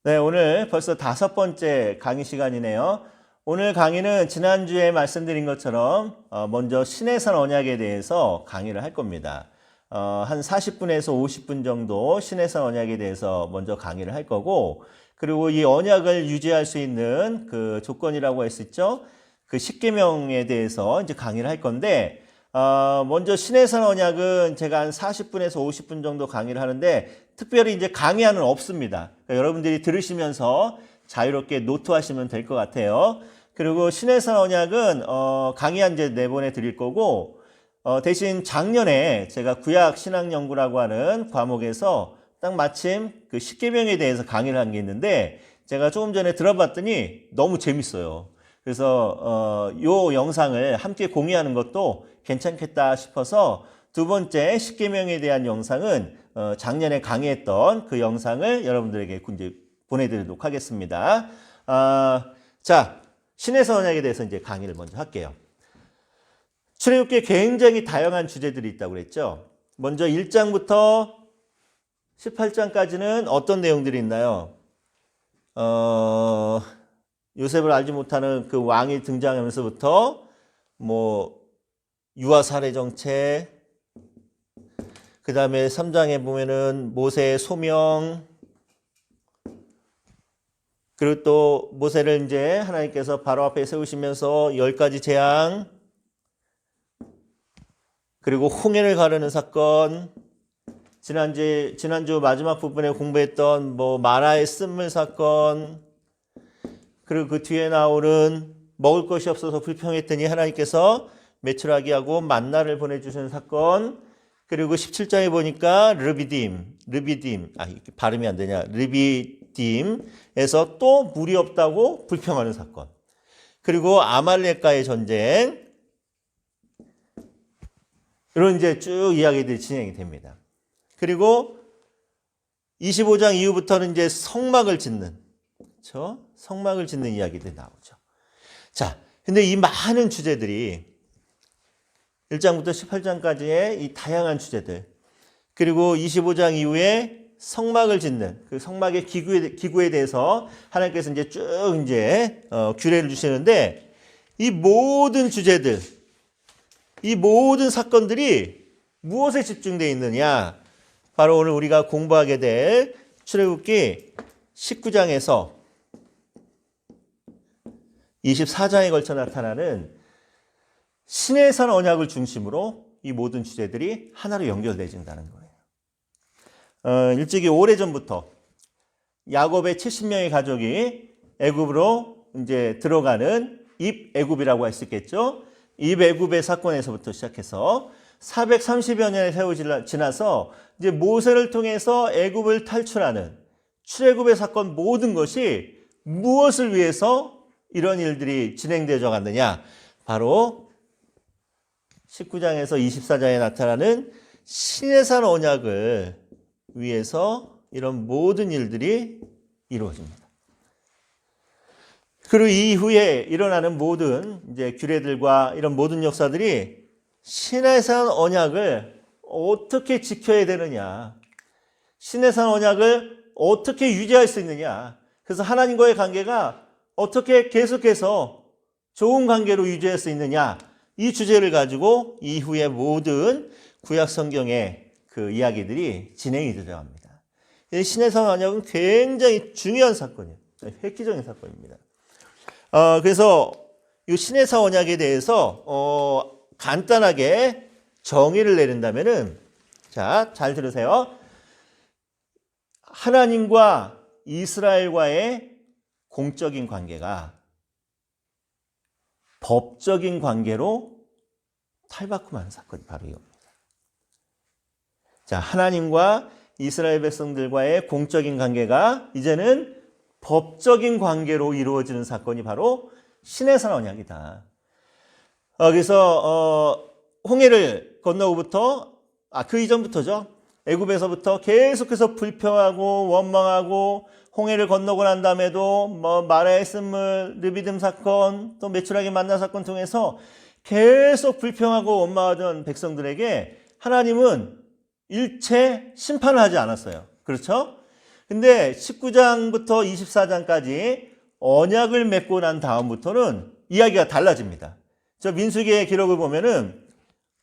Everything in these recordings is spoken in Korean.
네, 오늘 벌써 5번째 강의 시간이네요. 오늘 강의는 지난주에 말씀드린 것처럼 먼저 신해산 언약에 대해서 강의를 할 겁니다. 한 40분에서 50분 정도 신해산 언약에 대해서 먼저 강의를 할 거고, 그리고 이 언약을 유지할 수 있는 그 조건이라고 했었죠. 그 10계명에 대해서 이제 강의를 할 건데, 먼저 신해산 언약은 제가 한 40분에서 50분 정도 강의를 하는데, 특별히 이제 강의안은 없습니다. 그러니까 여러분들이 들으시면서 자유롭게 노트하시면 될 것 같아요. 그리고 신해산 언약은 강의안 이제 내보내 드릴 거고, 대신 작년에 제가 구약 신학 연구라고 하는 과목에서 딱 마침 그 10계명에 대해서 강의를 한 게 있는데, 제가 조금 전에 들어봤더니 너무 재밌어요. 그래서 요 영상을 함께 공유하는 것도 괜찮겠다 싶어서 두 번째 10계명에 대한 영상은 작년에 강의했던 그 영상을 여러분들에게 이제 보내드리도록 하겠습니다. 자, 신해산 언약에 대해서 이제 강의를 먼저 할게요. 출애굽기에 굉장히 다양한 주제들이 있다고 그랬죠. 먼저 1장부터 18장까지는 어떤 내용들이 있나요? 요셉을 알지 못하는 그 왕이 등장하면서부터 유아 살해 정책, 그 다음에 3장에 보면은 모세의 소명, 그리고 또 모세를 이제 하나님께서 바로 앞에 세우시면서 10가지 재앙, 그리고 홍해를 가르는 사건, 지난주 마지막 부분에 공부했던 마라의 쓴물 사건, 그리고 그 뒤에 나오는 먹을 것이 없어서 불평했더니 하나님께서 메추라기 하고 만나를 보내주시는 사건, 그리고 17장에 보니까 르비딤, 발음이 안 되냐, 르비딤에서 또 물이 없다고 불평하는 사건, 그리고 아말렉과의 전쟁, 이런 이제 쭉 이야기들이 진행이 됩니다. 그리고 25장 이후부터는 이제 성막을 짓는, 그렇죠? 성막을 짓는 이야기들이 나오죠. 자, 근데 이 많은 주제들이 1장부터 18장까지의 이 다양한 주제들, 그리고 25장 이후에 성막을 짓는 그 성막의 기구에 대해서 하나님께서 이제 쭉 규례를 주시는데, 이 모든 주제들, 이 모든 사건들이 무엇에 집중되어 있느냐? 바로 오늘 우리가 공부하게 될 출애굽기 19장에서 24장에 걸쳐 나타나는 신해산 언약을 중심으로 이 모든 주제들이 하나로 연결되어진다는 거예요. 일찍이 오래전부터 야곱의 70명의 가족이 애굽으로 이제 들어가는 입애굽이라고 할 수 있겠죠. 입애굽의 사건에서부터 시작해서 430여 년의 세월이 지나서 이제 모세를 통해서 애굽을 탈출하는 출애굽의 사건, 모든 것이 무엇을 위해서 이런 일들이 진행되어 갔느냐? 바로 19장에서 24장에 나타나는 신해산 언약을 위해서 이런 모든 일들이 이루어집니다. 그리고 이후에 일어나는 모든 이제 규례들과 이런 모든 역사들이 신해산 언약을 어떻게 지켜야 되느냐, 신해산 언약을 어떻게 유지할 수 있느냐, 그래서 하나님과의 관계가 어떻게 계속해서 좋은 관계로 유지할 수 있느냐, 이 주제를 가지고 이후의 모든 구약 성경의 그 이야기들이 진행이 되어갑니다. 신해산 언약은 굉장히 중요한 사건이에요. 획기적인 사건입니다. 그래서 이 신해산 언약에 대해서 간단하게 정의를 내린다면은, 자, 잘 들으세요. 하나님과 이스라엘과의 공적인 관계가 법적인 관계로 탈바꿈하는 사건이 바로 이겁니다. 자, 하나님과 이스라엘 백성들과의 공적인 관계가 이제는 법적인 관계로 이루어지는 사건이 바로 신해산 언약이다. 그래서 홍해를 건너고부터, 그 이전부터죠. 애굽에서부터 계속해서 불평하고 원망하고, 홍해를 건너고 난 다음에도 마라의 쓴물, 르비딤 사건, 또 메추라기 만나 사건 통해서 계속 불평하고 원망하던 백성들에게 하나님은 일체 심판을 하지 않았어요. 그렇죠? 근데 19장부터 24장까지 언약을 맺고 난 다음부터는 이야기가 달라집니다. 저 민수기의 기록을 보면은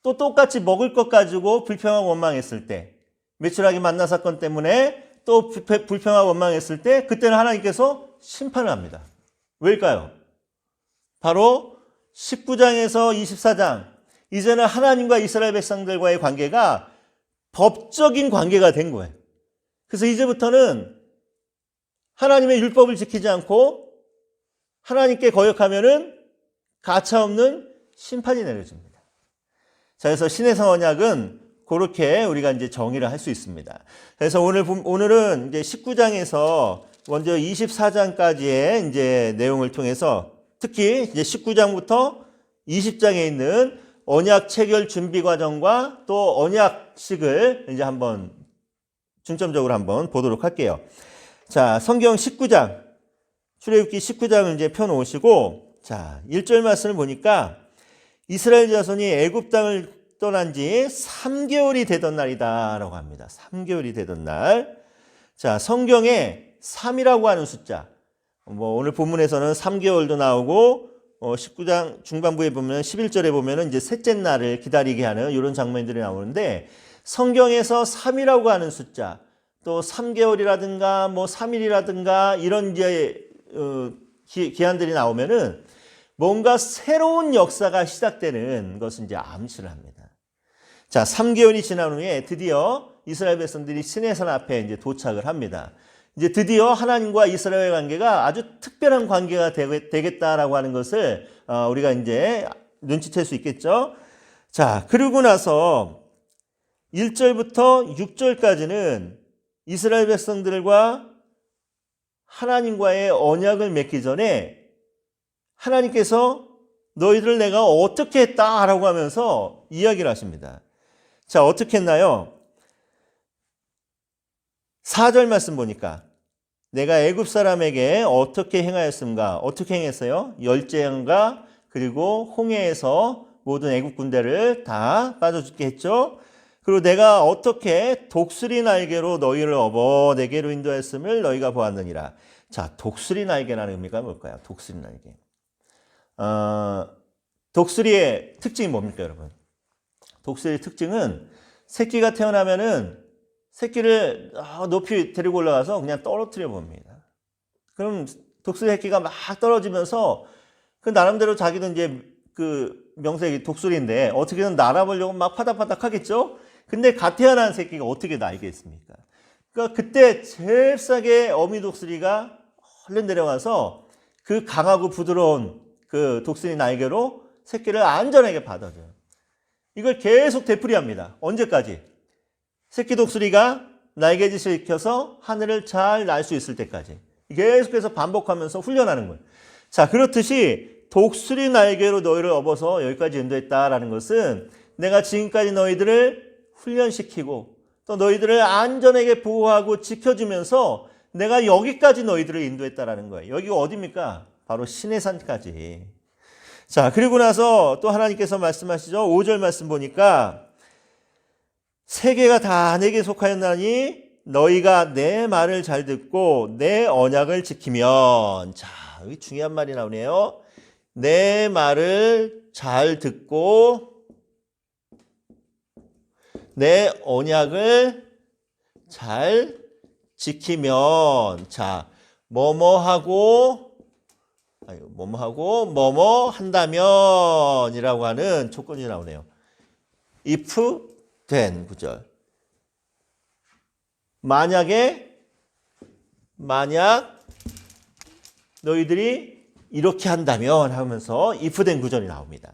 또 똑같이 먹을 것 가지고 불평하고 원망했을 때, 메추라기 만나 사건 때문에 또 불평하고 원망했을 때, 그때는 하나님께서 심판을 합니다. 왜일까요? 바로 19장에서 24장, 이제는 하나님과 이스라엘 백성들과의 관계가 법적인 관계가 된 거예요. 그래서 이제부터는 하나님의 율법을 지키지 않고 하나님께 거역하면은 가차없는 심판이 내려집니다. 자, 그래서 신해성 언약은 그렇게 우리가 이제 정의를 할 수 있습니다. 그래서 오늘은 이제 19장에서 먼저 24장까지의 이제 내용을 통해서 특히 이제 19장부터 20장에 있는 언약 체결 준비 과정과 또 언약식을 이제 한번 중점적으로 한번 보도록 할게요. 자, 성경 19장, 출애굽기 19장을 이제 펴놓으시고, 자, 1절 말씀을 보니까 이스라엘 자손이 애굽 땅을 떠난 지 3개월이 되던 날이다라고 합니다. 3개월이 되던 날. 자, 성경에 3이라고 하는 숫자. 오늘 본문에서는 3개월도 나오고, 19장 중반부에 보면 11절에 보면은 이제 셋째 날을 기다리게 하는 이런 장면들이 나오는데, 성경에서 3이라고 하는 숫자, 또 3개월이라든가 뭐 3일이라든가 이런 이제 기한들이 나오면은 뭔가 새로운 역사가 시작되는 것을 이제 암시를 합니다. 자, 3개월이 지난 후에 드디어 이스라엘 백성들이 시내산 앞에 이제 도착을 합니다. 이제 드디어 하나님과 이스라엘 관계가 아주 특별한 관계가 되겠다라고 하는 것을 우리가 이제 눈치챌 수 있겠죠. 자, 그러고 나서 1절부터 6절까지는 이스라엘 백성들과 하나님과의 언약을 맺기 전에 하나님께서 너희들을 내가 어떻게 했다라고 하면서 이야기를 하십니다. 자, 어떻게 했나요? 4절 말씀 보니까 내가 애굽 사람에게 어떻게 행하였습니까? 어떻게 행했어요? 열재앙과 그리고 홍해에서 모든 애굽 군대를 다 빠져죽게 했죠. 그리고 내가 어떻게 독수리 날개로 너희를 업어 내게로 인도했음을 너희가 보았느니라. 자, 독수리 날개라는 의미가 뭘까요? 독수리 날개. 독수리의 특징이 뭡니까, 여러분? 독수리의 특징은 새끼가 태어나면은 새끼를 높이 데리고 올라가서 그냥 떨어뜨려 봅니다. 그럼 독수리 새끼가 막 떨어지면서 그 나름대로 자기도 이제 그 명색이 독수리인데 어떻게든 날아보려고 막 파닥파닥 하겠죠? 근데 갓 태어난 새끼가 어떻게 날겠습니까? 그러니까 그때 제일 싸게 어미 독수리가 얼른 내려가서 그 강하고 부드러운 그 독수리 날개로 새끼를 안전하게 받아줘요. 이걸 계속 되풀이합니다. 언제까지? 새끼 독수리가 날개짓을 익혀서 하늘을 잘 날 수 있을 때까지. 계속해서 반복하면서 훈련하는 거예요. 자, 그렇듯이 독수리 날개로 너희를 업어서 여기까지 인도했다라는 것은 내가 지금까지 너희들을 훈련시키고 또 너희들을 안전하게 보호하고 지켜주면서 내가 여기까지 너희들을 인도했다라는 거예요. 여기가 어디입니까? 바로 시내산까지. 자, 그리고 나서 또 하나님께서 말씀하시죠. 5절 말씀 보니까 세계가 다 내게 속하였나니 너희가 내 말을 잘 듣고 내 언약을 지키면. 자, 여기 중요한 말이 나오네요. 내 말을 잘 듣고 내 언약을 잘 지키면. 자, 뭐뭐 한다면 이라고 하는 조건이 나오네요. if then 구절. 만약 너희들이 이렇게 한다면 하면서 if then 구절이 나옵니다.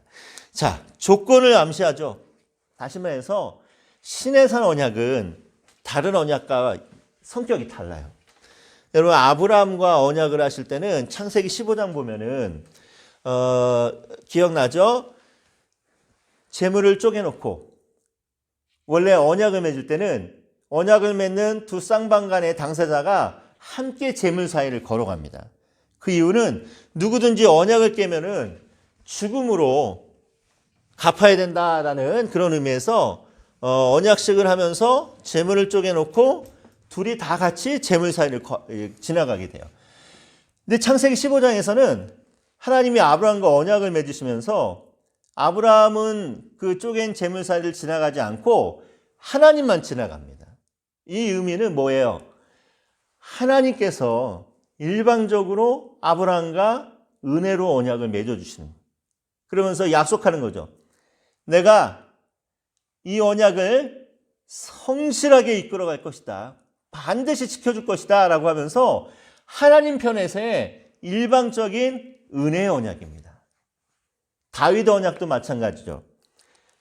자, 조건을 암시하죠. 다시 말해서 시내산 언약은 다른 언약과 성격이 달라요. 여러분, 아브라함과 언약을 하실 때는 창세기 15장 보면은 기억나죠? 재물을 쪼개놓고 원래 언약을 맺을 때는 언약을 맺는 두 쌍방 간의 당사자가 함께 재물 사이를 걸어갑니다. 그 이유는 누구든지 언약을 깨면은 죽음으로 갚아야 된다라는 그런 의미에서 언약식을 하면서 재물을 쪼개놓고 둘이 다 같이 재물 사이를 지나가게 돼요. 근데 창세기 15장에서는 하나님이 아브라함과 언약을 맺으시면서 아브라함은 그 쪼갠 재물 사이를 지나가지 않고 하나님만 지나갑니다. 이 의미는 뭐예요? 하나님께서 일방적으로 아브라함과 은혜로 언약을 맺어주시는, 그러면서 약속하는 거죠. 내가 이 언약을 성실하게 이끌어갈 것이다. 반드시 지켜줄 것이다. 라고 하면서 하나님 편에서의 일방적인 은혜의 언약입니다. 다윗 언약도 마찬가지죠.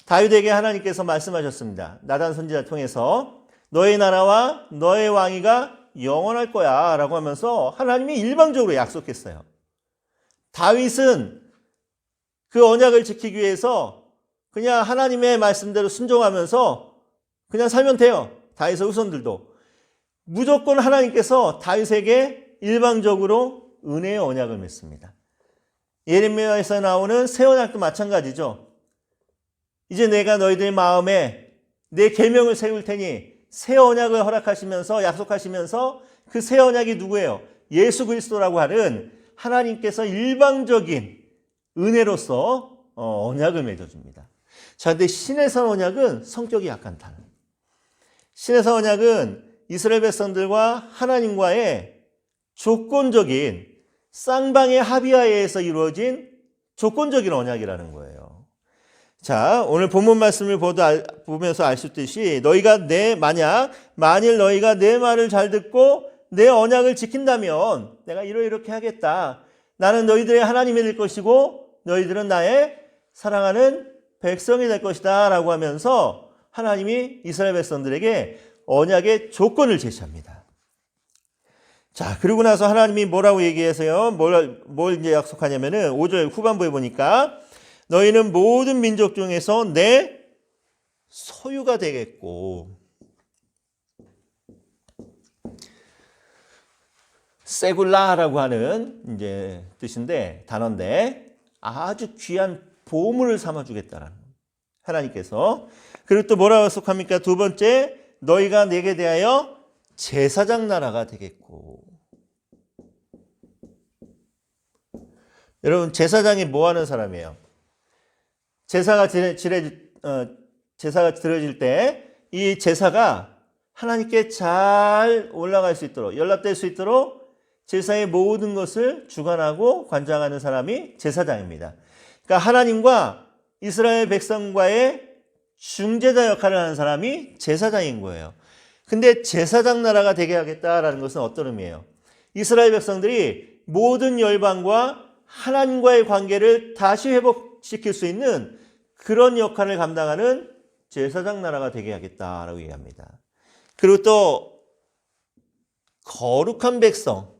다윗에게 하나님께서 말씀하셨습니다. 나단 선지자 통해서 너의 나라와 너의 왕위가 영원할 거야 라고 하면서 하나님이 일방적으로 약속했어요. 다윗은 그 언약을 지키기 위해서 그냥 하나님의 말씀대로 순종하면서 그냥 살면 돼요. 다윗의 후손들도. 무조건 하나님께서 다윗에게 일방적으로 은혜의 언약을 맺습니다. 예레미야에서 나오는 새 언약도 마찬가지죠. 이제 내가 너희들 마음에 내 계명을 세울 테니 새 언약을 허락하시면서 약속하시면서 그 새 언약이 누구예요? 예수 그리스도라고 하는 하나님께서 일방적인 은혜로서 언약을 맺어줍니다. 자, 근데 신해산 언약은 성격이 약간 달라요. 신해산 언약은 이스라엘 백성들과 하나님과의 조건적인 쌍방의 합의하에서 이루어진 조건적인 언약이라는 거예요. 자, 오늘 본문 말씀을 보면서 알 수 있듯이 만일 너희가 내 말을 잘 듣고 내 언약을 지킨다면 내가 이렇게 하겠다. 나는 너희들의 하나님이 될 것이고 너희들은 나의 사랑하는 백성이 될 것이다 라고 하면서 하나님이 이스라엘 백성들에게 언약의 조건을 제시합니다. 자, 그리고 나서 하나님이 뭐라고 얘기해서요? 뭘 이제 약속하냐면은 5절 후반부에 보니까 너희는 모든 민족 중에서 내 소유가 되겠고, 세굴라라고 하는 이제 뜻인데, 단어인데 아주 귀한 보물을 삼아주겠다라는 하나님께서. 그리고 또 뭐라고 약속합니까? 두 번째, 너희가 내게 대하여 제사장 나라가 되겠고. 여러분, 제사장이 뭐 하는 사람이에요? 제사가 드려질 때 이 제사가 하나님께 잘 올라갈 수 있도록, 연락될 수 있도록 제사의 모든 것을 주관하고 관장하는 사람이 제사장입니다. 그러니까 하나님과 이스라엘 백성과의 중재자 역할을 하는 사람이 제사장인 거예요. 근데 제사장 나라가 되게 하겠다라는 것은 어떤 의미예요? 이스라엘 백성들이 모든 열방과 하나님과의 관계를 다시 회복시킬 수 있는 그런 역할을 감당하는 제사장 나라가 되게 하겠다라고 얘기합니다. 그리고 또 거룩한 백성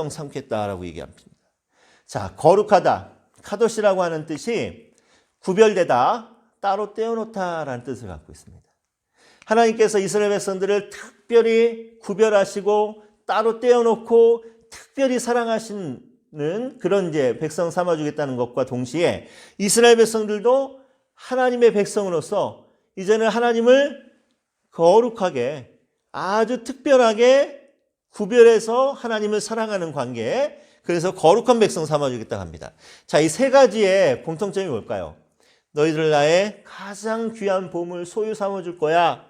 삼겠다라고 얘기합니다. 자, 거룩하다, 카도시라고 하는 뜻이 구별되다, 따로 떼어놓다라는 뜻을 갖고 있습니다. 하나님께서 이스라엘 백성들을 특별히 구별하시고 따로 떼어놓고 특별히 사랑하시는 그런 이제 백성 삼아주겠다는 것과 동시에 이스라엘 백성들도 하나님의 백성으로서 이제는 하나님을 거룩하게 아주 특별하게 구별해서 하나님을 사랑하는 관계, 그래서 거룩한 백성 삼아주겠다고 합니다. 자, 이 세 가지의 공통점이 뭘까요? 너희들 나의 가장 귀한 보물 소유 삼아줄 거야.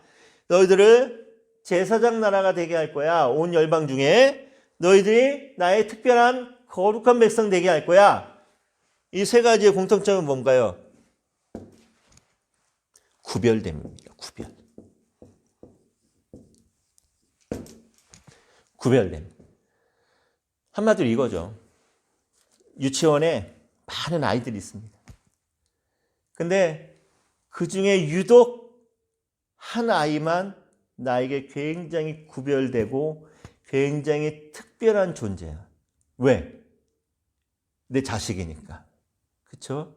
너희들을 제사장 나라가 되게 할 거야. 온 열방 중에 너희들이 나의 특별한 거룩한 백성 되게 할 거야. 이 세 가지의 공통점은 뭔가요? 구별됨입니다. 구별됨. 한마디로 이거죠. 유치원에 많은 아이들이 있습니다. 근데 그 중에 유독 한 아이만 나에게 굉장히 구별되고 굉장히 특별한 존재야. 왜? 내 자식이니까. 그렇죠?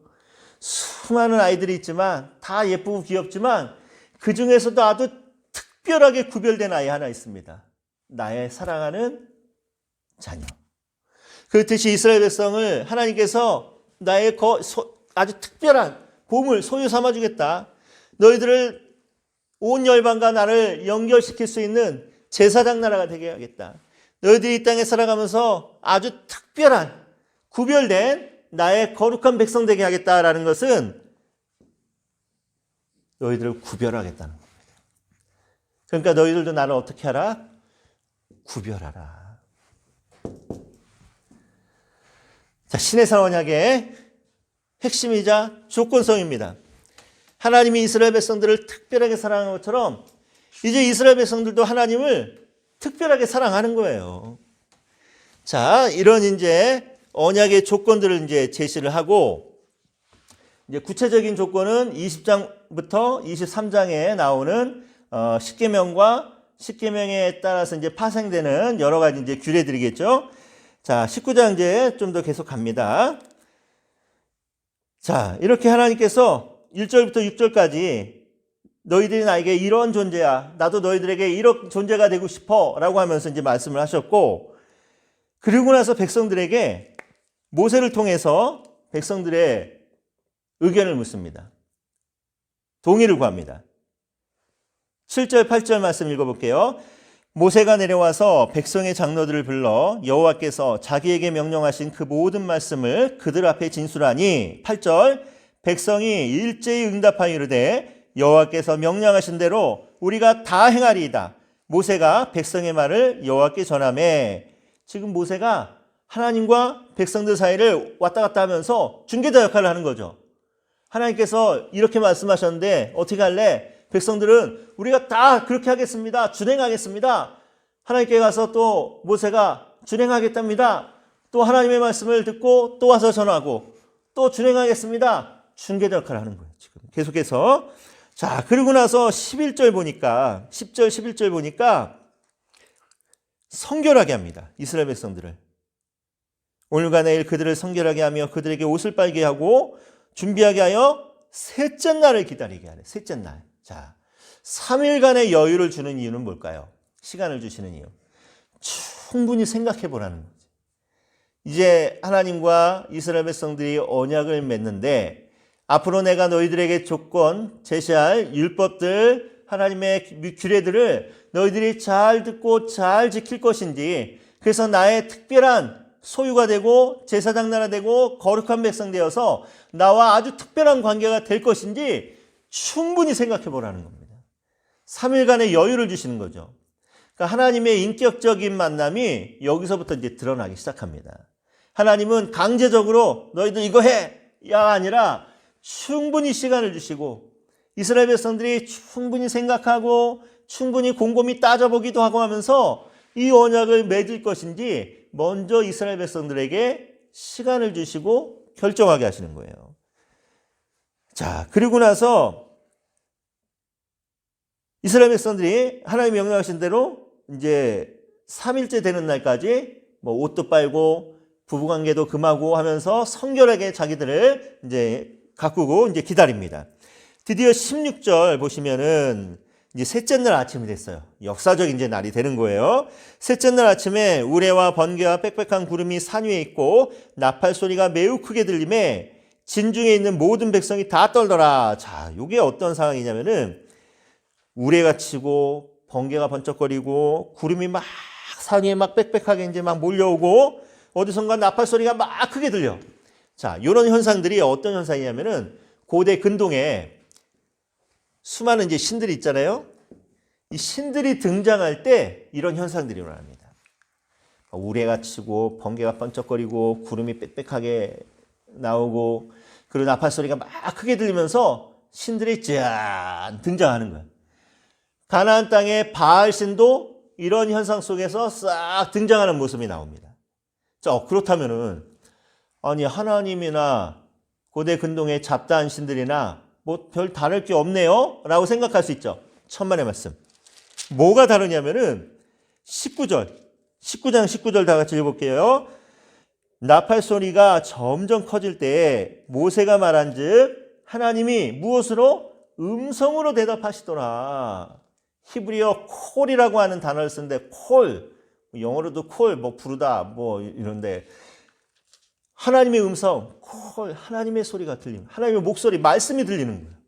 수많은 아이들이 있지만 다 예쁘고 귀엽지만 그 중에서도 아주 특별하게 구별된 아이 하나 있습니다. 나의 사랑하는 자녀. 그렇듯이 이스라엘 백성을 하나님께서 나의 아주 특별한 보물 소유 삼아주겠다. 너희들을 온 열방과 나를 연결시킬 수 있는 제사장 나라가 되게 하겠다. 너희들이 이 땅에 살아가면서 아주 특별한 구별된 나의 거룩한 백성 되게 하겠다라는 것은 너희들을 구별하겠다는 겁니다. 그러니까 너희들도 나를 어떻게 하라? 구별하라. 자, 신해산 언약의 핵심이자 조건성입니다. 하나님이 이스라엘 백성들을 특별하게 사랑한 것처럼 이제 이스라엘 백성들도 하나님을 특별하게 사랑하는 거예요. 자, 이런 이제 언약의 조건들을 이제 제시를 하고, 이제 구체적인 조건은 20장부터 23장에 나오는 십계명과 십계명에 따라서 이제 파생되는 여러 가지 이제 규례들이겠죠. 자, 19장 이제 좀 더 계속 갑니다. 자, 이렇게 하나님께서 1절부터 6절까지 너희들이 나에게 이런 존재야, 나도 너희들에게 이런 존재가 되고 싶어 라고 하면서 이제 말씀을 하셨고, 그리고 나서 백성들에게 모세를 통해서 백성들의 의견을 묻습니다. 동의를 구합니다. 7절, 8절 말씀 읽어볼게요. 모세가 내려와서 백성의 장로들을 불러 여호와께서 자기에게 명령하신 그 모든 말씀을 그들 앞에 진술하니, 8절, 백성이 일제히 응답하여 이르되 여호와께서 명령하신 대로 우리가 다 행하리이다. 모세가 백성의 말을 여호와께 전하매, 지금 모세가 하나님과 백성들 사이를 왔다 갔다 하면서 중개자 역할을 하는 거죠. 하나님께서 이렇게 말씀하셨는데 어떻게 할래? 백성들은 우리가 다 그렇게 하겠습니다. 준행하겠습니다. 하나님께 가서 또 모세가 준행하겠답니다. 또 하나님의 말씀을 듣고 또 와서 전하고 또 준행하겠습니다. 중개자 역할을 하는 거예요. 지금 계속해서. 자, 그리고 나서 11절 보니까 10절 11절 보니까 성결하게 합니다. 이스라엘 백성들을. 오늘과 내일 그들을 성결하게 하며 그들에게 옷을 빨게 하고 준비하게 하여 셋째 날을 기다리게 하래. 셋째 날. 자, 3일간의 여유를 주는 이유는 뭘까요? 시간을 주시는 이유. 충분히 생각해 보라는 거지. 이제 하나님과 이스라엘 백성들이 언약을 맺는데 앞으로 내가 너희들에게 조건, 제시할 율법들, 하나님의 규례들을 너희들이 잘 듣고 잘 지킬 것인지, 그래서 나의 특별한 소유가 되고 제사장 나라 되고 거룩한 백성 되어서 나와 아주 특별한 관계가 될 것인지 충분히 생각해 보라는 겁니다. 3일간의 여유를 주시는 거죠. 그러니까 하나님의 인격적인 만남이 여기서부터 이제 드러나기 시작합니다. 하나님은 강제적으로 너희들 이거 해! 야 아니라 충분히 시간을 주시고 이스라엘 백성들이 충분히 생각하고 충분히 곰곰이 따져보기도 하고 하면서 이 언약을 맺을 것인지 먼저 이스라엘 백성들에게 시간을 주시고 결정하게 하시는 거예요. 자, 그리고 나서 이스라엘 백성들이 하나님 명령하신 대로 이제 3일째 되는 날까지 뭐 옷도 빨고 부부관계도 금하고 하면서 성결하게 자기들을 이제 가꾸고 이제 기다립니다. 드디어 16절 보시면은 이제 셋째 날 아침이 됐어요. 역사적 이제 날이 되는 거예요. 셋째 날 아침에 우레와 번개와 빽빽한 구름이 산 위에 있고 나팔 소리가 매우 크게 들림에 진중에 있는 모든 백성이 다 떨더라. 자, 이게 어떤 상황이냐면은 우레가 치고 번개가 번쩍거리고 구름이 막 산 위에 막 빽빽하게 이제 막 몰려오고 어디선가 나팔 소리가 막 크게 들려. 자, 이런 현상들이 어떤 현상이냐면은 고대 근동에 수많은 이제 신들이 있잖아요. 이 신들이 등장할 때 이런 현상들이 일어납니다. 우레가 치고 번개가 번쩍거리고 구름이 빽빽하게 나오고 그리고 나팔 소리가 막 크게 들리면서 신들이 짠 등장하는 거예요. 가나안 땅의 바알 신도 이런 현상 속에서 싹 등장하는 모습이 나옵니다. 자, 그렇다면은 아니 하나님이나 고대 근동의 잡다한 신들이나 뭐 별 다를 게 없네요 라고 생각할 수 있죠. 천만의 말씀. 뭐가 다르냐면은 19장 19절 다 같이 읽어볼게요. 나팔 소리가 점점 커질 때 모세가 말한즉 하나님이 무엇으로? 음성으로 대답하시더라. 히브리어 콜이라고 하는 단어를 쓰는데 콜, 영어로도 콜, 뭐 부르다 뭐 이런데 하나님의 음성, 콜, 하나님의 소리가 들리는, 하나님의 목소리, 말씀이 들리는 거예요.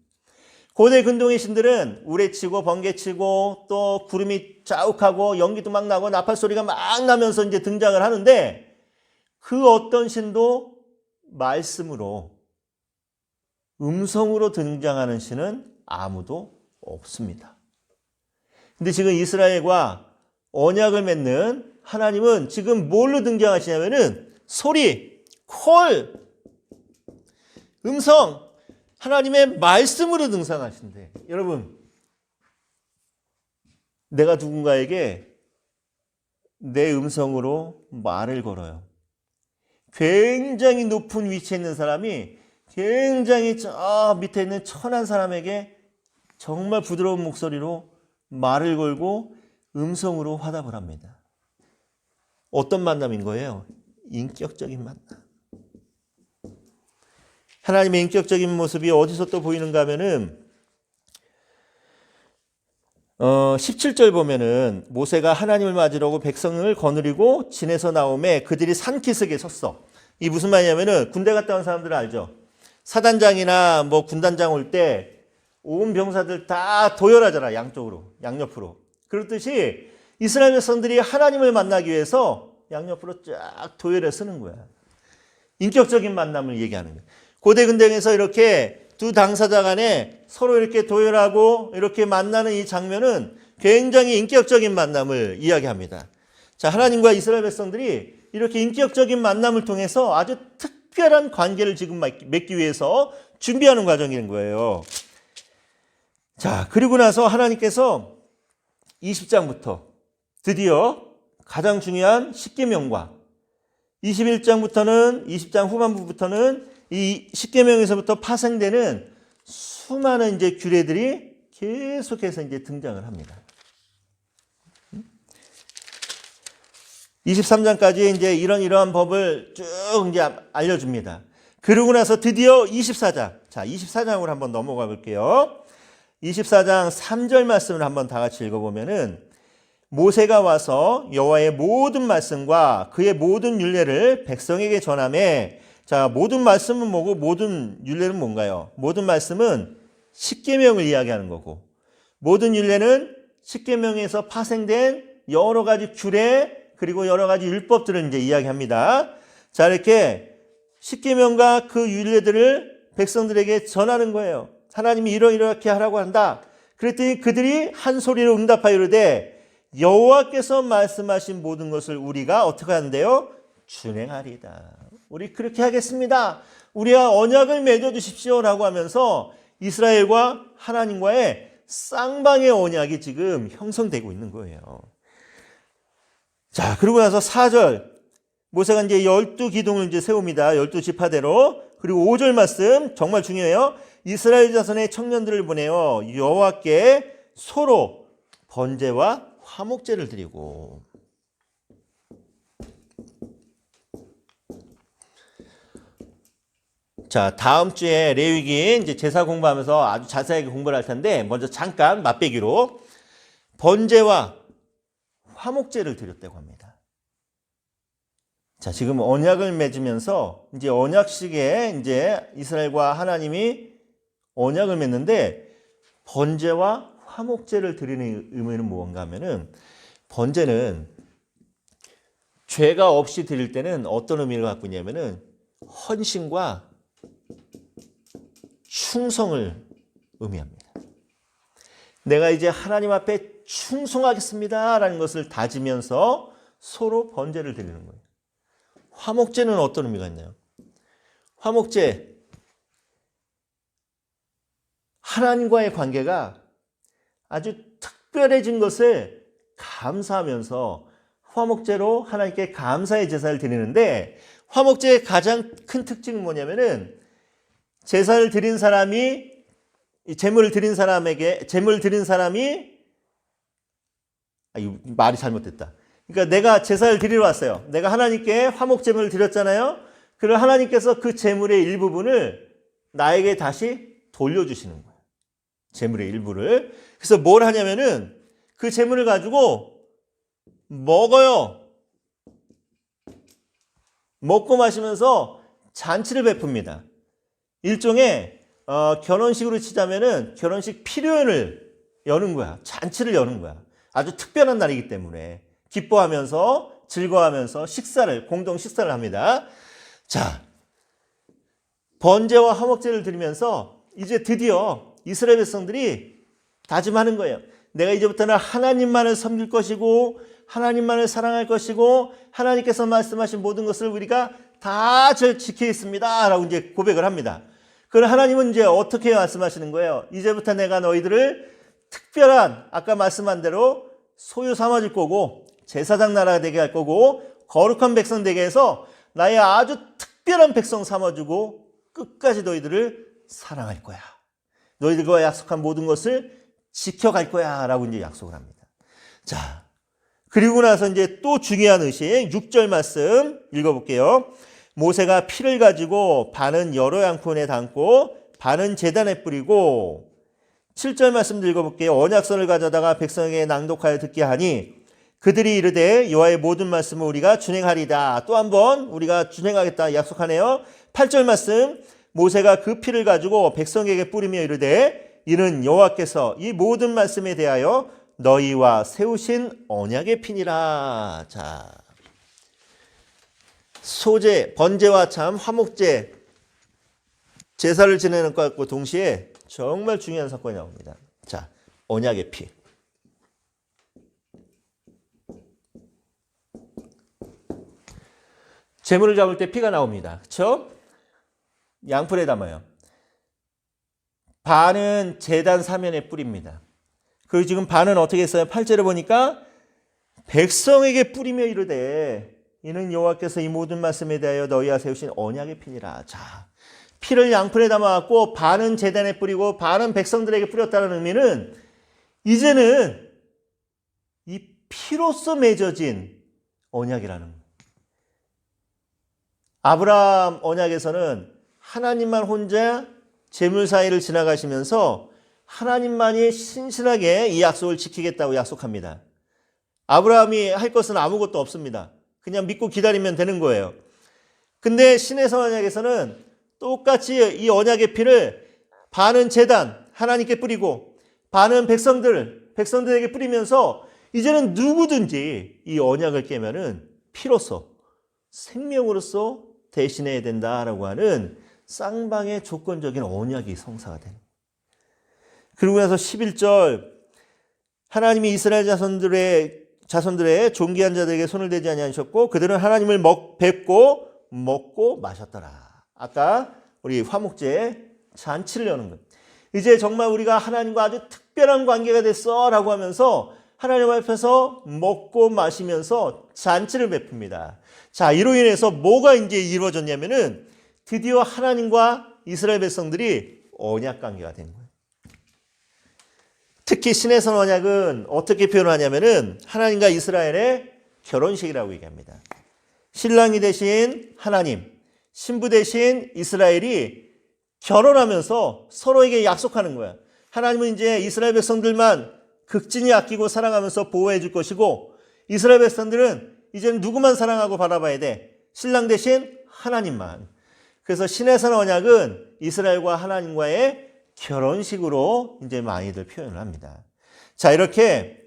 고대 근동의 신들은 우레치고 번개치고 또 구름이 자욱하고 연기도 막 나고 나팔 소리가 막 나면서 이제 등장을 하는데 그 어떤 신도 말씀으로 음성으로 등장하는 신은 아무도 없습니다. 근데 지금 이스라엘과 언약을 맺는 하나님은 지금 뭘로 등장하시냐면은 소리, 콜, 음성, 하나님의 말씀으로 등장하신대. 여러분, 내가 누군가에게 내 음성으로 말을 걸어요. 굉장히 높은 위치에 있는 사람이 굉장히 저 밑에 있는 천한 사람에게 정말 부드러운 목소리로 말을 걸고 음성으로 화답을 합니다. 어떤 만남인 거예요? 인격적인 만남. 하나님의 인격적인 모습이 어디서 또 보이는가 하면은 17절 보면은 모세가 하나님을 맞으려고 백성을 거느리고 진에서 나오매 그들이 산기슭에 섰어. 이 무슨 말이냐면은 군대 갔다 온 사람들은 알죠? 사단장이나 뭐 군단장 올 때 온 병사들 다 도열하잖아. 양쪽으로, 양옆으로. 그렇듯이 이스라엘 백성들이 하나님을 만나기 위해서 양옆으로 쫙 도열해 서는 거야. 인격적인 만남을 얘기하는 거야. 고대 근동에서 이렇게 두 당사자 간에 서로 이렇게 도열하고 이렇게 만나는 이 장면은 굉장히 인격적인 만남을 이야기합니다. 자, 하나님과 이스라엘 백성들이 이렇게 인격적인 만남을 통해서 아주 특별한 관계를 지금 맺기 위해서 준비하는 과정인 거예요. 자, 그리고 나서 하나님께서 20장부터 드디어 가장 중요한 십계명과 21장부터는 20장 후반부부터는 이 십계명에서부터 파생되는 수많은 이제 규례들이 계속해서 이제 등장을 합니다. 23장까지 이제 이러한 법을 쭉 이제 알려줍니다. 그러고 나서 드디어 24장. 자, 24장으로 한번 넘어가 볼게요. 24장 3절 말씀을 한번 다 같이 읽어보면은 모세가 와서 여호와의 모든 말씀과 그의 모든 율례를 백성에게 전하매. 자, 모든 말씀은 뭐고 모든 율례는 뭔가요? 모든 말씀은 십계명을 이야기하는 거고 모든 율례는 십계명에서 파생된 여러 가지 규례 그리고 여러 가지 율법들을 이제 이야기합니다. 자, 이렇게 십계명과 그 율례들을 백성들에게 전하는 거예요. 하나님이 이렇게 하라고 한다. 그랬더니 그들이 한 소리로 응답하여 이르되 여호와께서 말씀하신 모든 것을 우리가 어떻게 하는데요? 준행하리다. 우리 그렇게 하겠습니다. 우리와 언약을 맺어주십시오라고 하면서 이스라엘과 하나님과의 쌍방의 언약이 지금 형성되고 있는 거예요. 자, 그러고 나서 4절 모세가 이제 12기둥을 이제 세웁니다. 12지파대로. 그리고 5절 말씀 정말 중요해요. 이스라엘 자손의 청년들을 보내어 여호와께 소로 번제와 화목제를 드리고. 자, 다음 주에 레위기 이제 제사 공부하면서 아주 자세하게 공부를 할 텐데 먼저 잠깐 맛배기로 번제와 화목제를 드렸다고 합니다. 자, 지금 언약을 맺으면서 이제 언약식에 이제 이스라엘과 하나님이 언약을 맺는데 번제와 화목제를 드리는 의미는 무언가 하면은 번제는 죄가 없이 드릴 때는 어떤 의미를 갖고 있냐면은 헌신과 충성을 의미합니다. 내가 이제 하나님 앞에 충성하겠습니다 라는 것을 다지면서 서로 번제를 드리는 거예요. 화목제는 어떤 의미가 있나요? 화목제, 하나님과의 관계가 아주 특별해진 것을 감사하면서 화목제로 하나님께 감사의 제사를 드리는데 화목제의 가장 큰 특징은 뭐냐면은 제사를 드린 사람이 제물을 드린 사람이 말이 잘못됐다. 그러니까 내가 제사를 드리러 왔어요. 내가 하나님께 화목제물을 드렸잖아요. 그럼 하나님께서 그 제물의 일부분을 나에게 다시 돌려주시는 거예요. 제물의 일부를. 그래서 뭘 하냐면은 그 제물을 가지고 먹어요. 먹고 마시면서 잔치를 베풉니다. 일종의 결혼식으로 치자면은 결혼식 피로연을 여는 거야. 잔치를 여는 거야. 아주 특별한 날이기 때문에 기뻐하면서 즐거워하면서 공동 식사를 합니다. 자, 번제와 화목제를 드리면서 이제 드디어 이스라엘 백성들이 다짐하는 거예요. 내가 이제부터는 하나님만을 섬길 것이고 하나님만을 사랑할 것이고 하나님께서 말씀하신 모든 것을 우리가 다 지키겠습니다 라고 이제 고백을 합니다. 그럼 하나님은 이제 어떻게 말씀하시는 거예요? 이제부터 내가 너희들을 특별한 아까 말씀한 대로 소유 삼아줄 거고 제사장 나라가 되게 할 거고 거룩한 백성 되게 해서 나의 아주 특별한 백성 삼아주고 끝까지 너희들을 사랑할 거야. 너희들과 약속한 모든 것을 지켜갈 거야 라고 이제 약속을 합니다. 자, 그리고 나서 이제 또 중요한 의식 6절 말씀 읽어볼게요. 모세가 피를 가지고 반은 여러 양푼에 담고 반은 제단에 뿌리고 7절 말씀도 읽어볼게요. 언약서를 가져다가 백성에게 낭독하여 듣게 하니 그들이 이르되 여호와의 모든 말씀을 우리가 준행하리다. 또 한 번 우리가 준행하겠다 약속하네요. 8절 말씀 모세가 그 피를 가지고 백성에게 뿌리며 이르되 이는 여호와께서 이 모든 말씀에 대하여 너희와 세우신 언약의 피니라. 자, 소제, 번제와 참, 화목제, 제사를 지내는 것과 동시에 정말 중요한 사건이 나옵니다. 자, 언약의 피. 제물을 잡을 때 피가 나옵니다. 그렇죠? 양풀에 담아요. 반은 제단 사면에 뿌립니다. 그리고 지금 반은 어떻게 했어요? 8절에 보니까 백성에게 뿌리며 이르되 이는 여호와께서 이 모든 말씀에 대하여 너희와 세우신 언약의 피니라. 자, 피를 양푼에 담아갖고 반은 제단에 뿌리고 반은 백성들에게 뿌렸다는 의미는 이제는 이 피로써 맺어진 언약이라는 거예요. 아브라함 언약에서는 하나님만 혼자 제물 사이를 지나가시면서 하나님만이 신실하게 이 약속을 지키겠다고 약속합니다. 아브라함이 할 것은 아무것도 없습니다. 그냥 믿고 기다리면 되는 거예요. 근데 신의 언약에서는 똑같이 이 언약의 피를 반은 제단 하나님께 뿌리고 반은 백성들에게 뿌리면서 이제는 누구든지 이 언약을 깨면은 피로서 생명으로서 대신해야 된다라고 하는 쌍방의 조건적인 언약이 성사가 되는 거예요. 그리고 나서 11절 하나님이 이스라엘 자손들의 존귀한 자들에게 손을 대지 아니하셨고 그들은 하나님을 뵙고 먹고 마셨더라. 아까 우리 화목제에 잔치를 여는 거예요. 이제 정말 우리가 하나님과 아주 특별한 관계가 됐어 라고 하면서 하나님 앞에서 먹고 마시면서 잔치를 베풉니다. 자, 이로 인해서 뭐가 이제 이루어졌냐면은 드디어 하나님과 이스라엘 백성들이 언약 관계가 된 거예요. 특히 신의 언약은 어떻게 표현하냐면은 하나님과 이스라엘의 결혼식이라고 얘기합니다. 신랑이 되신 하나님, 신부 되신 이스라엘이 결혼하면서 서로에게 약속하는 거야. 하나님은 이제 이스라엘 백성들만 극진히 아끼고 사랑하면서 보호해 줄 것이고 이스라엘 백성들은 이제는 누구만 사랑하고 바라봐야 돼? 신랑 대신 하나님만. 그래서 신의 언약은 이스라엘과 하나님과의 결혼식으로 이제 많이들 표현을 합니다. 자, 이렇게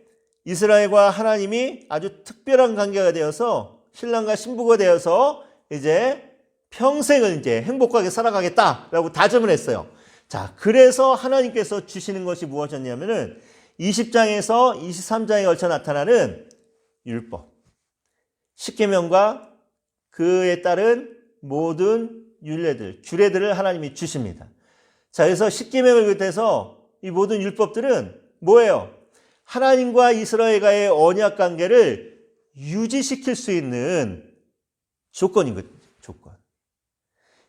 이스라엘과 하나님이 아주 특별한 관계가 되어서 신랑과 신부가 되어서 이제 평생을 이제 행복하게 살아가겠다라고 다짐을 했어요. 자, 그래서 하나님께서 주시는 것이 무엇이었냐면은 20장에서 23장에 걸쳐 나타나는 율법, 십계명과 그에 따른 모든 율례들, 규례들을 하나님이 주십니다. 자, 그래서 십계명을 비롯해서 이 모든 율법들은 뭐예요? 하나님과 이스라엘과의 언약 관계를 유지시킬 수 있는 조건이거든요. 조건.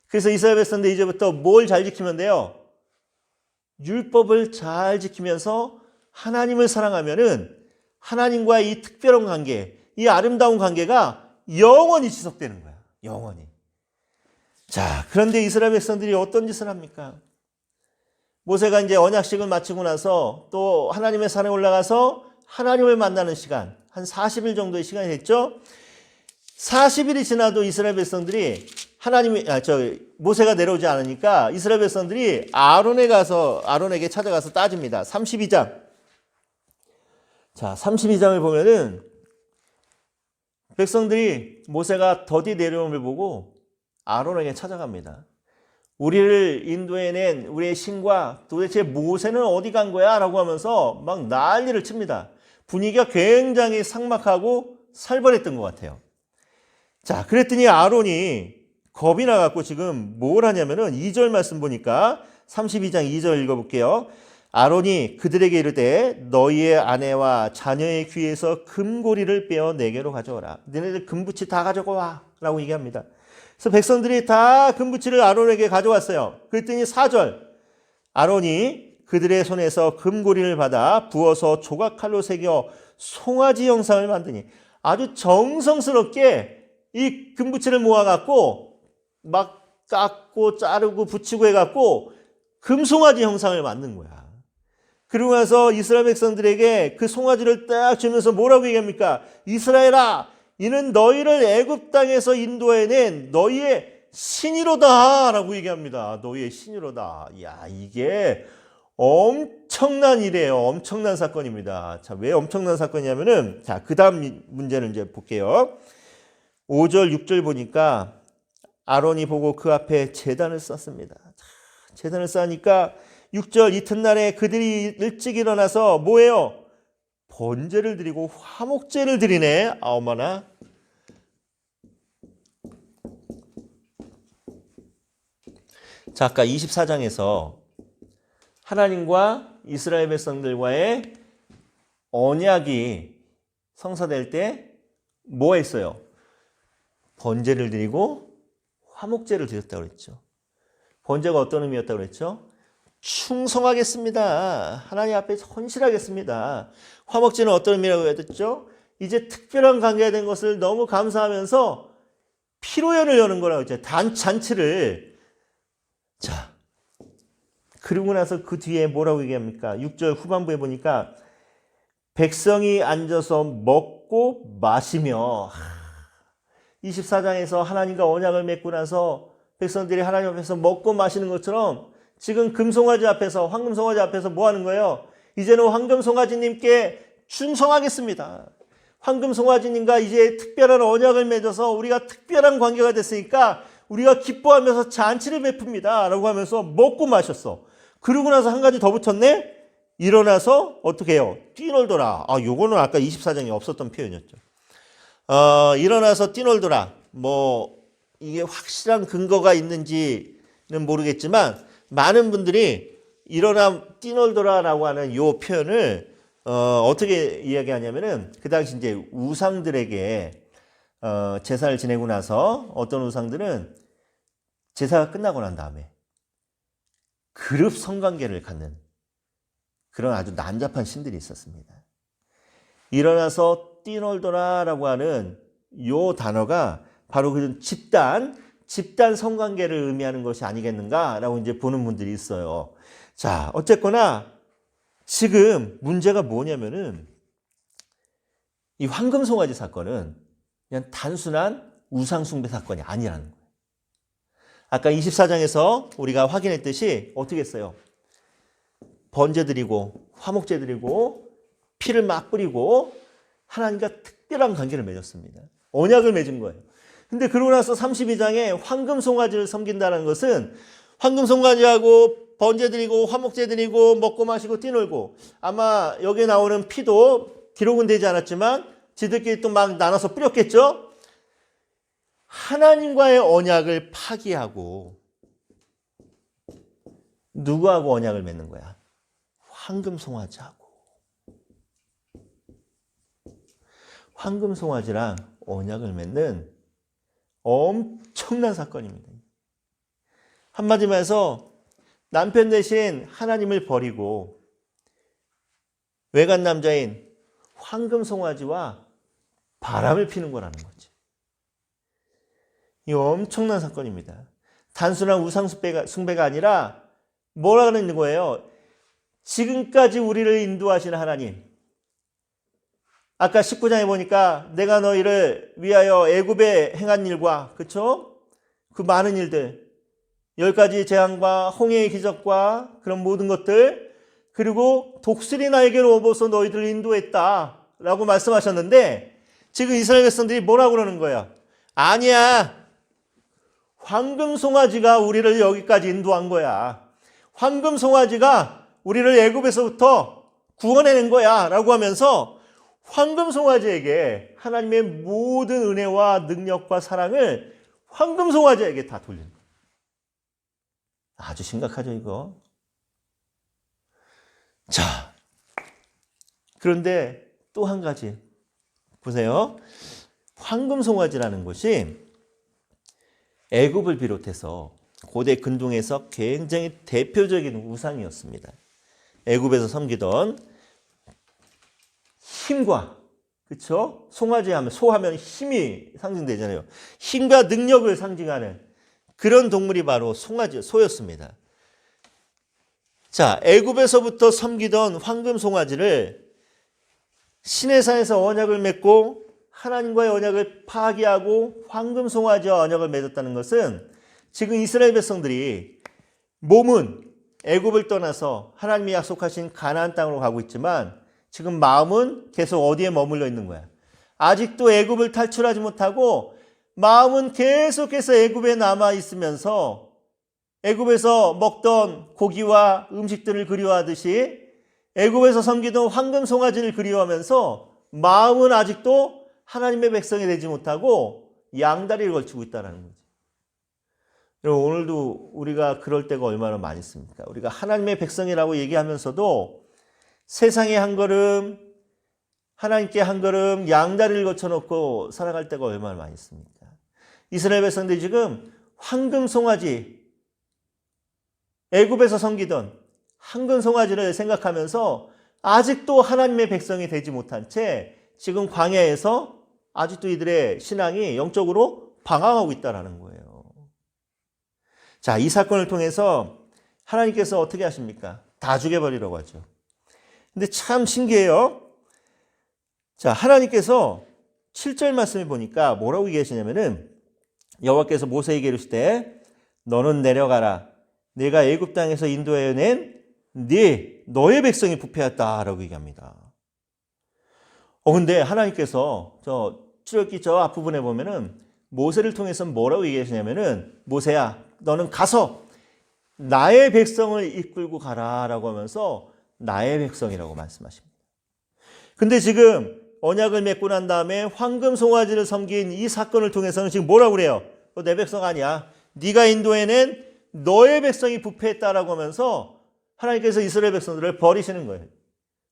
그래서 이스라엘 백성들 이제부터 뭘 잘 지키면 돼요? 율법을 잘 지키면서 하나님을 사랑하면은 하나님과 이 특별한 관계, 이 아름다운 관계가 영원히 지속되는 거야. 영원히. 자, 그런데 이스라엘 백성들이 어떤 짓을 합니까? 모세가 이제 언약식을 마치고 나서 또 하나님의 산에 올라가서 하나님을 만나는 시간, 한 40일 정도의 시간이 됐죠? 40일이 지나도 이스라엘 백성들이 모세가 내려오지 않으니까 이스라엘 백성들이 아론에게 찾아가서 따집니다. 32장. 자, 32장을 보면은 백성들이 모세가 더디 내려옴을 보고 아론에게 찾아갑니다. 우리를 인도해낸 우리의 신과 도대체 모세는 어디 간 거야? 라고 하면서 막 난리를 칩니다. 분위기가 굉장히 삭막하고 살벌했던 것 같아요. 자, 그랬더니 아론이 겁이 나갖고 지금 뭘 하냐면은 2절 말씀 보니까 32장 2절 읽어볼게요. 아론이 그들에게 이르되 너희의 아내와 자녀의 귀에서 금고리를 빼어 내게로 가져오라. 너네들 금붙이 다 가져와 라고 얘기합니다. 그래서 백성들이 다 금붙이를 아론에게 가져왔어요. 그랬더니 4절 아론이 그들의 손에서 금고리를 받아 부어서 조각칼로 새겨 송아지 형상을 만드니 아주 정성스럽게 이 금붙이를 모아갖고 막 깎고 자르고 붙이고 해갖고 금송아지 형상을 만든 거야. 그러고 나서 이스라엘 백성들에게 그 송아지를 딱 주면서 뭐라고 얘기합니까? 이스라엘아, 이는 너희를 애굽 땅에서 인도해낸 너희의 신이로다 라고 얘기합니다. 너희의 신이로다. 야, 이게 엄청난 일이에요. 엄청난 사건입니다. 자, 왜 엄청난 사건이냐면은, 자, 그 다음 문제를 이제 볼게요. 5절, 6절 보니까 아론이 보고 그 앞에 제단을 쌓습니다. 자, 제단을 쌓으니까 6절 이튿날에 그들이 일찍 일어나서 뭐예요? 번제를 드리고 화목제를 드리네. 어머나. 자, 아까 24장에서 하나님과 이스라엘 백성들과의 언약이 성사될 때 뭐 했어요? 번제를 드리고 화목제를 드렸다고 그랬죠. 번제가 어떤 의미였다고 그랬죠? 충성하겠습니다. 하나님 앞에 헌신하겠습니다. 화목제는 어떤 의미라고 했죠? 이제 특별한 관계가 된 것을 너무 감사하면서 피로연을 여는 거라고 했죠. 잔치를. 자, 그러고 나서 그 뒤에 뭐라고 얘기합니까? 6절 후반부에 보니까 백성이 앉아서 먹고 마시며 24장에서 하나님과 언약을 맺고 나서 백성들이 하나님 앞에서 먹고 마시는 것처럼 지금 금송아지 앞에서 황금송아지 앞에서 뭐 하는 거예요? 이제는 황금송아지님께 충성하겠습니다. 황금송아지님과 이제 특별한 언약을 맺어서 우리가 특별한 관계가 됐으니까 우리가 기뻐하면서 잔치를 베풉니다 라고 하면서 먹고 마셨어. 그러고 나서 한 가지 더 붙였네. 일어나서 어떻게 해요? 뛰놀더라. 요거는 아까 24장에 없었던 표현이었죠. 일어나서 뛰놀더라. 뭐 이게 확실한 근거가 있는지는 모르겠지만 많은 분들이 일어나 뛰놀더라라고 하는 이 표현을 어떻게 이야기하냐면은 그 당시 이제 우상들에게 제사를 지내고 나서 어떤 우상들은 제사가 끝나고 난 다음에 그룹 성관계를 갖는 그런 아주 난잡한 신들이 있었습니다. 일어나서 뛰놀더라라고 하는 이 단어가 바로 그 집단 성관계를 의미하는 것이 아니겠는가라고 이제 보는 분들이 있어요. 자, 어쨌거나 지금 문제가 뭐냐면은 이 황금송아지 사건은 그냥 단순한 우상숭배 사건이 아니라는 거예요. 아까 24장에서 우리가 확인했듯이 어떻게 했어요? 번제 드리고 화목제 드리고 피를 막 뿌리고 하나님과 특별한 관계를 맺었습니다. 언약을 맺은 거예요. 근데 그러고 나서 32장에 황금송아지를 섬긴다는 것은 황금송아지하고 번제 드리고 화목제 드리고 먹고 마시고 뛰놀고 아마 여기 나오는 피도 기록은 되지 않았지만 지들끼리 또 막 나눠서 뿌렸겠죠? 하나님과의 언약을 파기하고 누구하고 언약을 맺는 거야? 황금송아지하고. 황금송아지랑 언약을 맺는 엄청난 사건입니다. 한마디로 해서 남편 대신 하나님을 버리고 외간 남자인 황금송아지와 바람을 피는 거라는 거지. 이 엄청난 사건입니다. 단순한 우상숭배가 아니라 뭐라는 고 거예요? 지금까지 우리를 인도하시는 하나님, 아까 19장에 보니까 내가 너희를 위하여 애굽에 행한 일과, 그쵸? 그 많은 일들, 10가지 재앙과 홍해의 기적과 그런 모든 것들, 그리고 독수리 날개로 업어서 너희들을 인도했다 라고 말씀하셨는데, 지금 이스라엘 백성들이 뭐라고 그러는 거야? 아니야, 황금 송아지가 우리를 여기까지 인도한 거야. 황금 송아지가 우리를 애굽에서부터 구원해낸 거야 라고 하면서 황금 송아지에게 하나님의 모든 은혜와 능력과 사랑을 황금 송아지에게 다 돌리는 거예요. 아주 심각하죠, 이거. 자, 그런데 또 한 가지 보세요. 황금 송아지라는 것이 애굽을 비롯해서 고대 근동에서 굉장히 대표적인 우상이었습니다. 애굽에서 섬기던 힘과, 그렇죠? 송아지 하면, 소하면 힘이 상징되잖아요. 힘과 능력을 상징하는 그런 동물이 바로 송아지, 소였습니다. 자, 애굽에서부터 섬기던 황금 송아지를 시내산에서 언약을 맺고 하나님과의 언약을 파기하고 황금 송아지와 언약을 맺었다는 것은 지금 이스라엘 백성들이 몸은 애굽을 떠나서 하나님이 약속하신 가나안 땅으로 가고 있지만 지금 마음은 계속 어디에 머물러 있는 거야? 아직도 애굽을 탈출하지 못하고 마음은 계속해서 애굽에 남아 있으면서 애굽에서 먹던 고기와 음식들을 그리워하듯이 애굽에서 섬기던 황금 송아지를 그리워하면서 마음은 아직도 하나님의 백성이 되지 못하고 양다리를 걸치고 있다는 거지. 여러분, 오늘도 우리가 그럴 때가 얼마나 많이 있습니까? 우리가 하나님의 백성이라고 얘기하면서도 세상에 한 걸음, 하나님께 한 걸음 양다리를 거쳐놓고 살아갈 때가 얼마나 많이 있습니까? 이스라엘 백성들이 지금 황금 송아지, 애굽에서 섬기던 황금 송아지를 생각하면서 아직도 하나님의 백성이 되지 못한 채 지금 광야에서 아직도 이들의 신앙이 영적으로 방황하고 있다는 거예요. 자, 이 사건을 통해서 하나님께서 어떻게 하십니까? 다 죽여버리라고 하죠. 근데 참 신기해요. 자, 하나님께서 7절 말씀을 보니까 뭐라고 얘기하시냐면은 여호와께서 모세에게 이르시되 너는 내려가라. 내가 애굽 땅에서 인도하여 낸 너의 백성이 부패했다라고 얘기합니다. 근데 하나님께서 저 출애굽기 저 앞부분에 보면은 모세를 통해서 뭐라고 얘기하시냐면은 모세야, 너는 가서 나의 백성을 이끌고 가라라고 하면서 나의 백성이라고 말씀하십니다. 근데 지금 언약을 맺고 난 다음에 황금 송아지를 섬긴 이 사건을 통해서는 지금 뭐라고 그래요? 너 내 백성 아니야. 네가 인도해낸 너의 백성이 부패했다라고 하면서 하나님께서 이스라엘 백성들을 버리시는 거예요.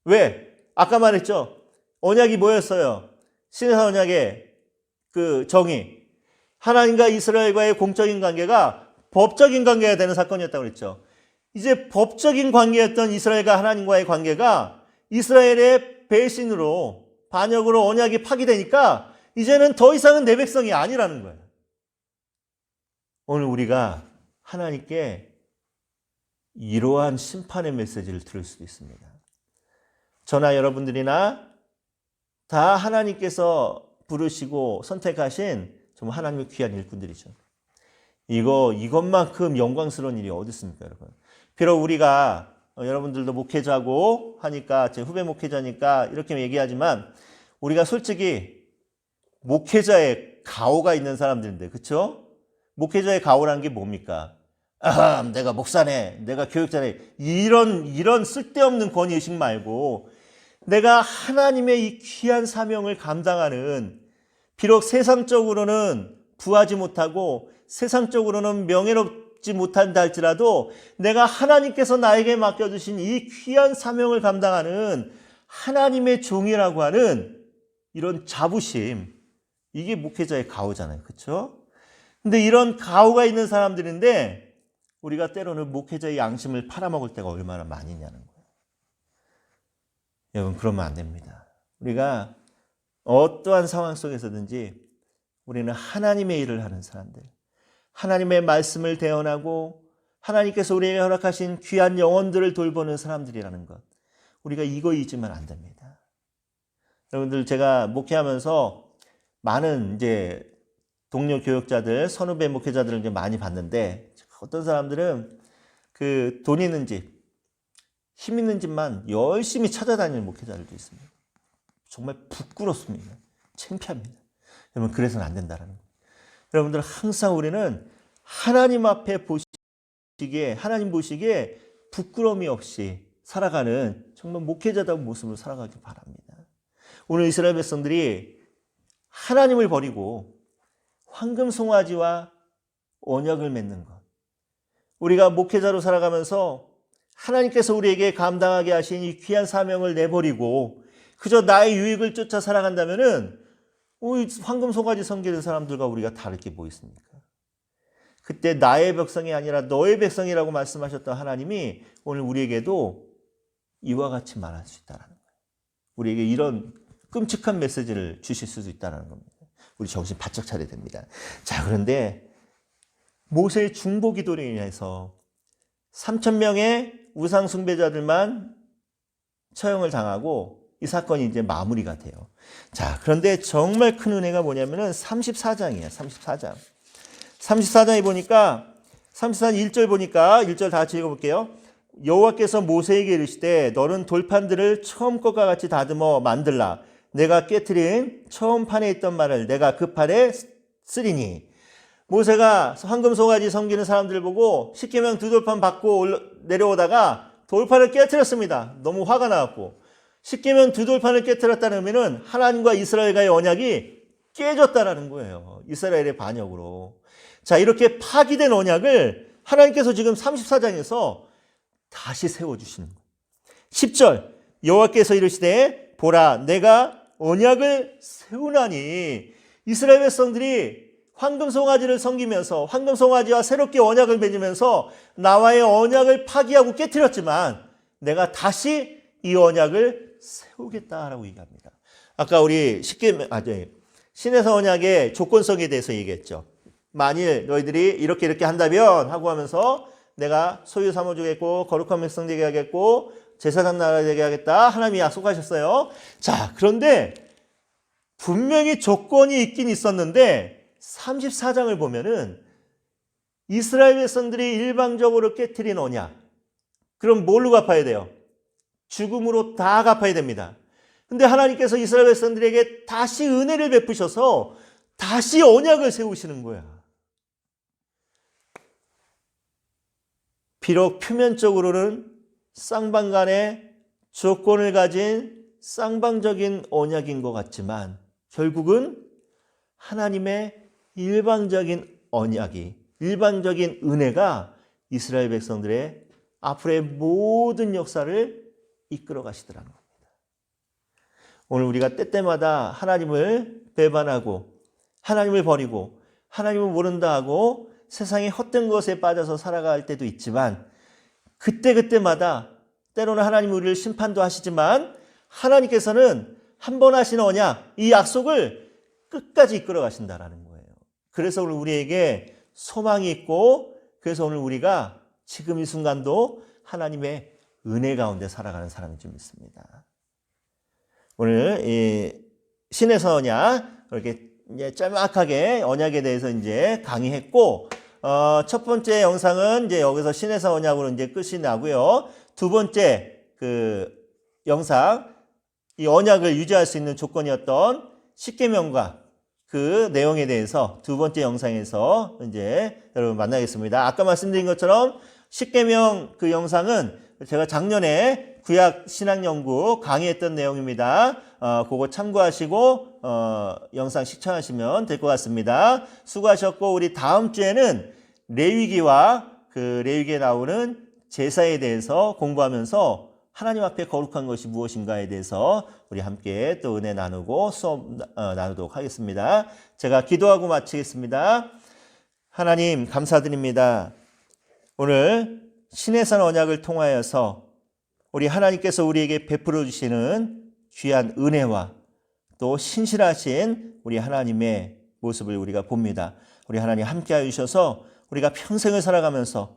왜? 아까 말했죠. 언약이 뭐였어요? 시내산 언약의 그 정의. 하나님과 이스라엘과의 공적인 관계가 법적인 관계가 되는 사건이었다고 그랬죠. 이제 법적인 관계였던 이스라엘과 하나님과의 관계가 이스라엘의 배신으로, 반역으로 언약이 파기되니까 이제는 더 이상은 내 백성이 아니라는 거예요. 오늘 우리가 하나님께 이러한 심판의 메시지를 들을 수도 있습니다. 저나 여러분들이나 다 하나님께서 부르시고 선택하신 정말 하나님의 귀한 일꾼들이죠. 이것만큼 영광스러운 일이 어디 있습니까, 여러분? 비록 우리가 여러분들도 목회자고 하니까, 제 후배 목회자니까 이렇게 얘기하지만 우리가 솔직히 목회자의 가오가 있는 사람들인데, 그렇죠? 목회자의 가오라는 게 뭡니까? 내가 목사네, 내가 교육자네, 이런 쓸데없는 권위의식 말고 내가 하나님의 이 귀한 사명을 감당하는, 비록 세상적으로는 부하지 못하고 세상적으로는 명예롭지 못한다 할지라도 내가 하나님께서 나에게 맡겨주신 이 귀한 사명을 감당하는 하나님의 종이라고 하는 이런 자부심, 이게 목회자의 가오잖아요. 그렇죠? 근데 이런 가오가 있는 사람들인데 우리가 때로는 목회자의 양심을 팔아먹을 때가 얼마나 많이 있냐는 거예요. 여러분, 그러면 안 됩니다. 우리가 어떠한 상황 속에서든지 우리는 하나님의 일을 하는 사람들, 하나님의 말씀을 대언하고 하나님께서 우리에게 허락하신 귀한 영혼들을 돌보는 사람들이라는 것, 우리가 이거 잊으면 안 됩니다. 여러분들 제가 목회하면서 많은 이제 동료 교역자들, 선후배 목회자들을 이제 많이 봤는데 어떤 사람들은 그 돈 있는 집, 힘 있는 집만 열심히 찾아다니는 목회자들도 있습니다. 정말 부끄럽습니다. 창피합니다. 여러분 그래서는 안 된다라는 거예요. 여러분들 항상 우리는 하나님 앞에 보시기에 하나님 보시기에 부끄러움이 없이 살아가는 정말 목회자다운 모습으로 살아가길 바랍니다. 오늘 이스라엘 백성들이 하나님을 버리고 황금 송아지와 언약을 맺는 것. 우리가 목회자로 살아가면서 하나님께서 우리에게 감당하게 하신 이 귀한 사명을 내버리고 그저 나의 유익을 쫓아 살아간다면은 황금 송아지 섬기는 사람들과 우리가 다를 게 뭐 있습니까? 그때 나의 백성이 아니라 너의 백성이라고 말씀하셨던 하나님이 오늘 우리에게도 이와 같이 말할 수 있다는 거예요. 우리에게 이런 끔찍한 메시지를 주실 수도 있다는 겁니다. 우리 정신 바짝 차려야 됩니다. 자, 그런데 모세의 중보 기도로 인해서 3,000명의 우상 숭배자들만 처형을 당하고 이 사건이 이제 마무리가 돼요. 자, 그런데 정말 큰 은혜가 뭐냐면은 34장이에요. 34장. 34장에 보니까 34장 1절 보니까 1절 다 같이 읽어볼게요. 여호와께서 모세에게 이르시되 너는 돌판들을 처음 것과 같이 다듬어 만들라. 내가 깨트린 처음 판에 있던 말을 내가 그 판에 쓰리니. 모세가 황금 송아지 섬기는 사람들을 보고 십계명 두 돌판 받고 내려오다가 돌판을 깨트렸습니다. 너무 화가 나왔고 십계명 두 돌판을 깨트렸다는 의미는 하나님과 이스라엘과의 언약이 깨졌다라는 거예요. 이스라엘의 반역으로. 자, 이렇게 파기된 언약을 하나님께서 지금 34장에서 다시 세워주시는 거예요. 10절 여호와께서 이르시되 보라 내가 언약을 세우나니. 이스라엘 백성들이 황금 송아지를 섬기면서 황금 송아지와 새롭게 언약을 맺으면서 나와의 언약을 파기하고 깨트렸지만 내가 다시 이 언약을 세우겠다라고 얘기합니다. 아까 우리 신에서 언약의 조건성에 대해서 얘기했죠. 만일 너희들이 이렇게 한다면 하고 하면서 내가 소유 삼아주겠고 거룩한 백성 되게 하겠고 제사장 나라 되게 하겠다. 하나님이 약속하셨어요. 자, 그런데 분명히 조건이 있긴 있었는데 34장을 보면은 이스라엘 백성들이 일방적으로 깨트린 언약. 그럼 뭘로 갚아야 돼요? 죽음으로 다 갚아야 됩니다. 근데 하나님께서 이스라엘 백성들에게 다시 은혜를 베푸셔서 다시 언약을 세우시는 거야. 비록 표면적으로는 쌍방 간의 조건을 가진 쌍방적인 언약인 것 같지만 결국은 하나님의 일방적인 언약이, 일방적인 은혜가 이스라엘 백성들의 앞으로의 모든 역사를 이끌어 가시더라는 겁니다. 오늘 우리가 때때마다 하나님을 배반하고 하나님을 버리고 하나님을 모른다 하고 세상의 헛된 것에 빠져서 살아갈 때도 있지만 그때마다 때로는 하나님이 우리를 심판도 하시지만 하나님께서는 한 번 하신 언약, 이 약속을 끝까지 이끌어 가신다라는 거예요. 그래서 오늘 우리에게 소망이 있고 그래서 오늘 우리가 지금 이 순간도 하나님의 은혜 가운데 살아가는 사람인 줄 믿습니다. 오늘 이 신에서 언약 이렇게 이제 짤막하게 언약에 대해서 이제 강의했고 첫 번째 영상은 이제 여기서 신에서 언약으로 이제 끝이 나고요. 두 번째 그 영상 이 언약을 유지할 수 있는 조건이었던 십계명과 그 내용에 대해서 두 번째 영상에서 이제 여러분 만나겠습니다. 아까 말씀드린 것처럼 십계명 그 영상은 제가 작년에 구약 신학연구 강의했던 내용입니다. 그거 참고하시고 영상 시청하시면 될 것 같습니다. 수고하셨고 우리 다음 주에는 레위기와 그 레위기에 나오는 제사에 대해서 공부하면서 하나님 앞에 거룩한 것이 무엇인가에 대해서 우리 함께 또 은혜 나누고 수업 나누도록 하겠습니다. 제가 기도하고 마치겠습니다. 하나님 감사드립니다. 오늘 신의 산 언약을 통하여서 우리 하나님께서 우리에게 베풀어 주시는 귀한 은혜와 또 신실하신 우리 하나님의 모습을 우리가 봅니다. 우리 하나님 함께하여 주셔서 우리가 평생을 살아가면서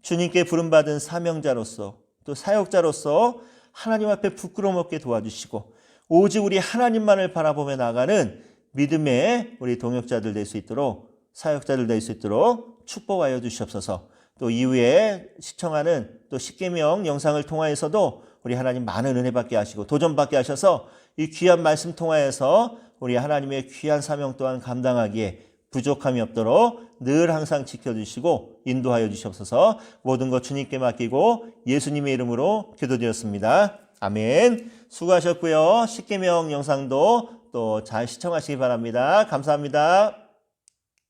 주님께 부름받은 사명자로서 또 사역자로서 하나님 앞에 부끄러움 없게 도와주시고 오직 우리 하나님만을 바라보며 나가는 믿음의 우리 동역자들 될 수 있도록, 사역자들 될 수 있도록 축복하여 주시옵소서. 또 이후에 시청하는 또 십계명 영상을 통하여서도 우리 하나님 많은 은혜 받게 하시고 도전 받게 하셔서 이 귀한 말씀 통하여서 우리 하나님의 귀한 사명 또한 감당하기에 부족함이 없도록 늘 항상 지켜주시고 인도하여 주시옵소서. 모든 것 주님께 맡기고 예수님의 이름으로 기도드렸습니다. 아멘. 수고하셨고요. 십계명 영상도 또 잘 시청하시기 바랍니다. 감사합니다.